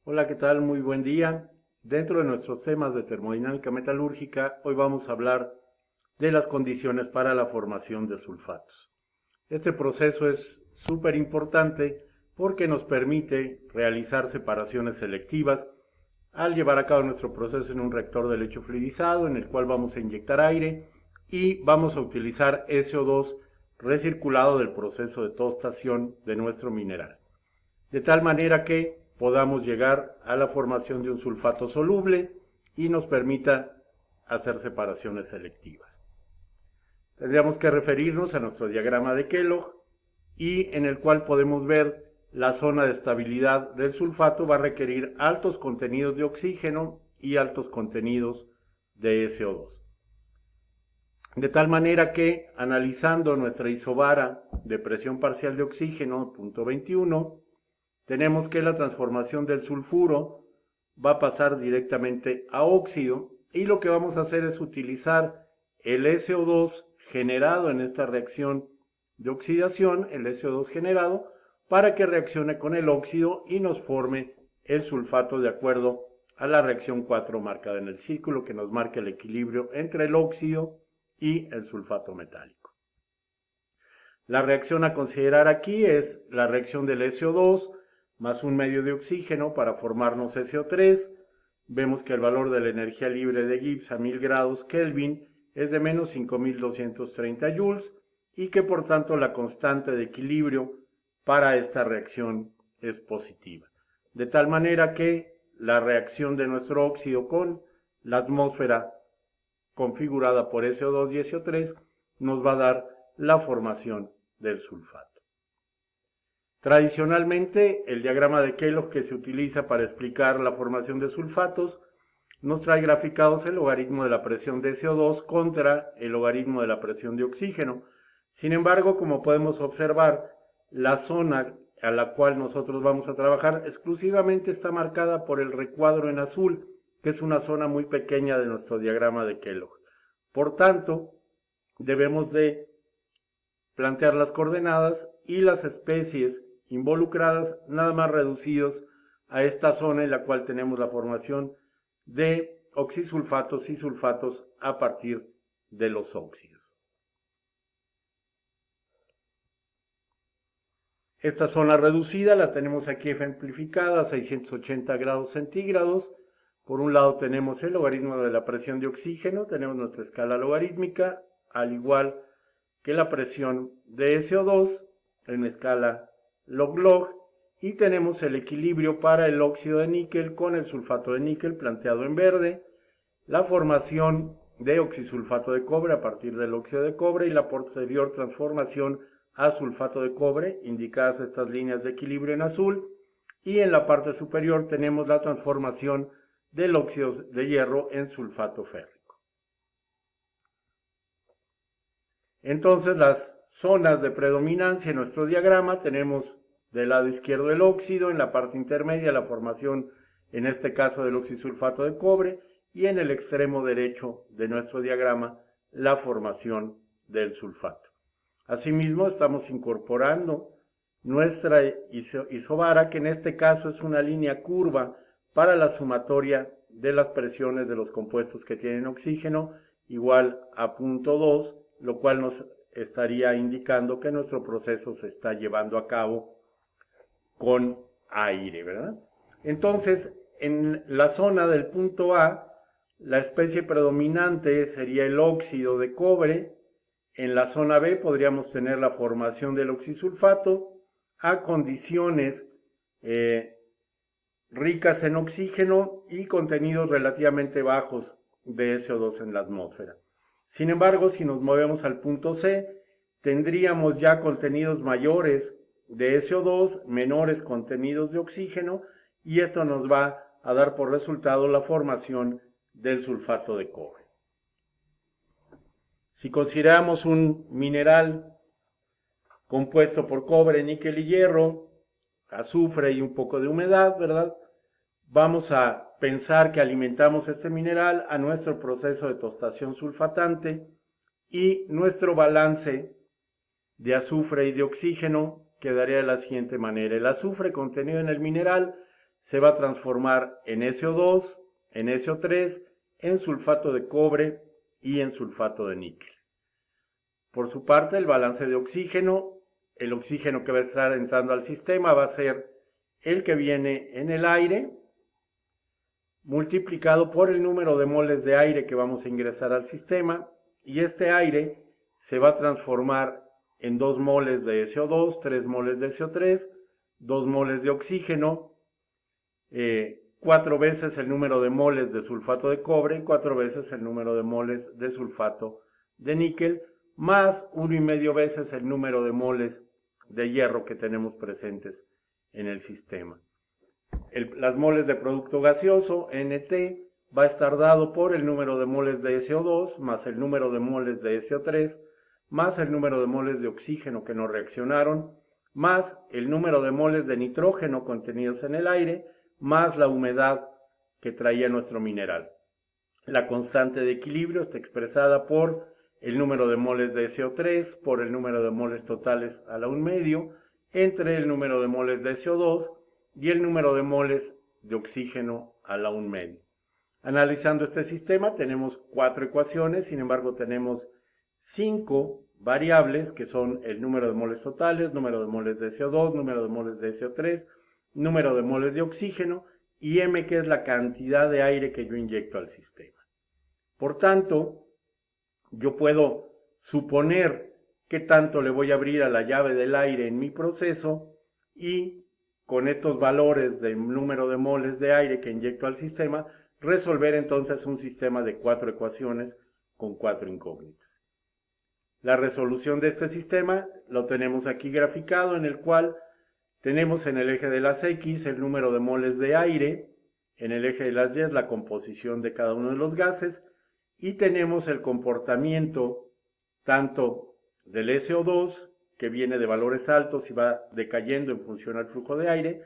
Hola, ¿qué tal? Muy buen día. Dentro de nuestros temas de termodinámica metalúrgica, hoy vamos a hablar de las condiciones para la formación de sulfatos. Este proceso es súper importante porque nos permite realizar separaciones selectivas al llevar a cabo nuestro proceso en un reactor de lecho fluidizado en el cual vamos a inyectar aire y vamos a utilizar SO2 recirculado del proceso de tostación de nuestro mineral, de tal manera que podamos llegar a la formación de un sulfato soluble y nos permita hacer separaciones selectivas. Tendríamos que referirnos a nuestro diagrama de Kellogg y en el cual podemos ver la zona de estabilidad del sulfato va a requerir altos contenidos de oxígeno y altos contenidos de SO2. De tal manera que, analizando nuestra isobara de presión parcial de oxígeno, punto 21, tenemos que la transformación del sulfuro va a pasar directamente a óxido y lo que vamos a hacer es utilizar el SO2 generado en esta reacción de oxidación, el SO2 generado, para que reaccione con el óxido y nos forme el sulfato de acuerdo a la reacción 4 marcada en el círculo, que nos marca el equilibrio entre el óxido y el sulfato metálico. La reacción a considerar aquí es la reacción del SO2 más un medio de oxígeno para formarnos SO3. Vemos que el valor de la energía libre de Gibbs a 1000 grados Kelvin es de menos 5230 joules y que por tanto la constante de equilibrio para esta reacción es positiva. De tal manera que la reacción de nuestro óxido con la atmósfera configurada por SO2 y SO3 nos va a dar la formación del sulfato. Tradicionalmente, el diagrama de Kellogg que se utiliza para explicar la formación de sulfatos nos trae graficados el logaritmo de la presión de SO2 contra el logaritmo de la presión de oxígeno. Sin embargo, como podemos observar, la zona a la cual nosotros vamos a trabajar exclusivamente está marcada por el recuadro en azul, que es una zona muy pequeña de nuestro diagrama de Kellogg. Por tanto, debemos de plantear las coordenadas y las especies involucradas nada más reducidos a esta zona en la cual tenemos la formación de oxisulfatos y sulfatos a partir de los óxidos. Esta zona reducida la tenemos aquí ejemplificada a 680 grados centígrados. Por un lado tenemos el logaritmo de la presión de oxígeno, tenemos nuestra escala logarítmica, al igual que la presión de SO2 en escala log-log, y tenemos el equilibrio para el óxido de níquel con el sulfato de níquel planteado en verde, la formación de oxisulfato de cobre a partir del óxido de cobre y la posterior transformación a sulfato de cobre, indicadas estas líneas de equilibrio en azul, y en la parte superior tenemos la transformación del óxido de hierro en sulfato férrico. Entonces, las zonas de predominancia en nuestro diagrama tenemos del lado izquierdo el óxido, en la parte intermedia la formación, en este caso del oxisulfato de cobre, y en el extremo derecho de nuestro diagrama la formación del sulfato. Asimismo, estamos incorporando nuestra isobara, que en este caso es una línea curva para la sumatoria de las presiones de los compuestos que tienen oxígeno, igual a punto 2, lo cual nos estaría indicando que nuestro proceso se está llevando a cabo con aire, ¿verdad? Entonces, en la zona del punto A, la especie predominante sería el óxido de cobre. En la zona B podríamos tener la formación del oxisulfato a condiciones ricas en oxígeno y contenidos relativamente bajos de SO2 en la atmósfera. Sin embargo, si nos movemos al punto C, tendríamos ya contenidos mayores de SO2, menores contenidos de oxígeno, y esto nos va a dar por resultado la formación del sulfato de cobre. Si consideramos un mineral compuesto por cobre, níquel y hierro, azufre y un poco de humedad, ¿verdad? Vamos a pensar que alimentamos este mineral a nuestro proceso de tostación sulfatante y nuestro balance de azufre y de oxígeno quedaría de la siguiente manera. El azufre contenido en el mineral se va a transformar en SO2, en SO3, en sulfato de cobre y en sulfato de níquel. Por su parte, el balance de oxígeno, el oxígeno que va a estar entrando al sistema va a ser el que viene en el aire, multiplicado por el número de moles de aire que vamos a ingresar al sistema, y este aire se va a transformar en 2 moles de SO2, 3 moles de SO3, 2 moles de oxígeno, 4 veces el número de moles de sulfato de cobre, 4 veces el número de moles de sulfato de níquel, más 1,5 veces el número de moles de hierro que tenemos presentes en el sistema. Las moles de producto gaseoso, NT, va a estar dado por el número de moles de SO2, más el número de moles de SO3, más el número de moles de oxígeno que no reaccionaron, más el número de moles de nitrógeno contenidos en el aire, más la humedad que traía nuestro mineral. La constante de equilibrio está expresada por el número de moles de SO3 por el número de moles totales a la 1/2 entre el número de moles de SO2 y el número de moles de oxígeno a la 1/2. Analizando este sistema tenemos 4 ecuaciones, sin embargo tenemos 5 variables que son el número de moles totales, número de moles de SO2, número de moles de SO3, número de moles de oxígeno y M, que es la cantidad de aire que yo inyecto al sistema. Por tanto, yo puedo suponer qué tanto le voy a abrir a la llave del aire en mi proceso y con estos valores del número de moles de aire que inyecto al sistema, resolver entonces un sistema de 4 ecuaciones con 4 incógnitas. La resolución de este sistema lo tenemos aquí graficado, en el cual tenemos en el eje de las X el número de moles de aire, en el eje de las Y la composición de cada uno de los gases, y tenemos el comportamiento tanto del SO2, que viene de valores altos y va decayendo en función al flujo de aire,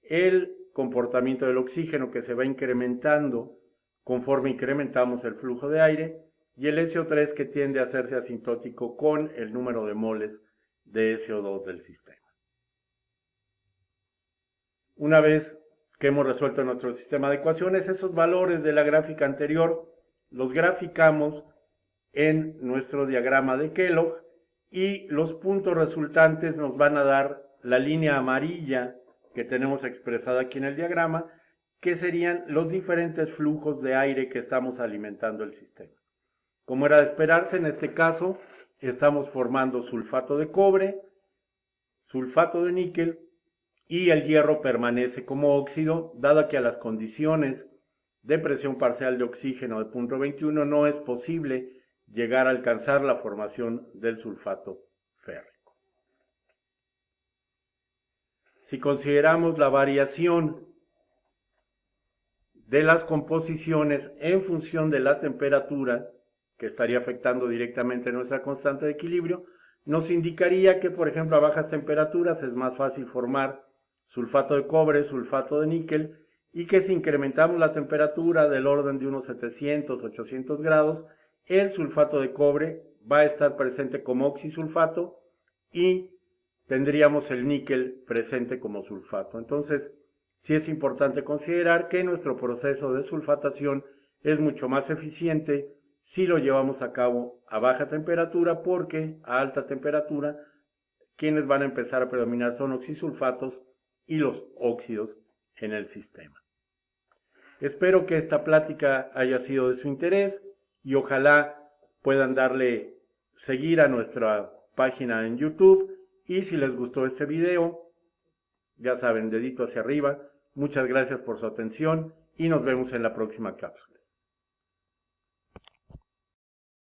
el comportamiento del oxígeno, que se va incrementando conforme incrementamos el flujo de aire, y el SO3, que tiende a hacerse asintótico con el número de moles de SO2 del sistema. Una vez que hemos resuelto nuestro sistema de ecuaciones, esos valores de la gráfica anterior los graficamos en nuestro diagrama de Kellogg y los puntos resultantes nos van a dar la línea amarilla que tenemos expresada aquí en el diagrama, que serían los diferentes flujos de aire que estamos alimentando el sistema. Como era de esperarse, en este caso estamos formando sulfato de cobre, sulfato de níquel, y el hierro permanece como óxido, dado que a las condiciones de presión parcial de oxígeno de 0.21 no es posible llegar a alcanzar la formación del sulfato férrico. Si consideramos la variación de las composiciones en función de la temperatura, que estaría afectando directamente nuestra constante de equilibrio, nos indicaría que, por ejemplo, a bajas temperaturas es más fácil formar sulfato de cobre, sulfato de níquel, y que si incrementamos la temperatura del orden de unos 700, 800 grados, el sulfato de cobre va a estar presente como oxisulfato y tendríamos el níquel presente como sulfato. Entonces, sí es importante considerar que nuestro proceso de sulfatación es mucho más eficiente si lo llevamos a cabo a baja temperatura, porque a alta temperatura quienes van a empezar a predominar son oxisulfatos y los óxidos en el sistema. Espero que esta plática haya sido de su interés y ojalá puedan darle seguir a nuestra página en YouTube, y si les gustó este video, ya saben, dedito hacia arriba. Muchas gracias por su atención y nos vemos en la próxima cápsula.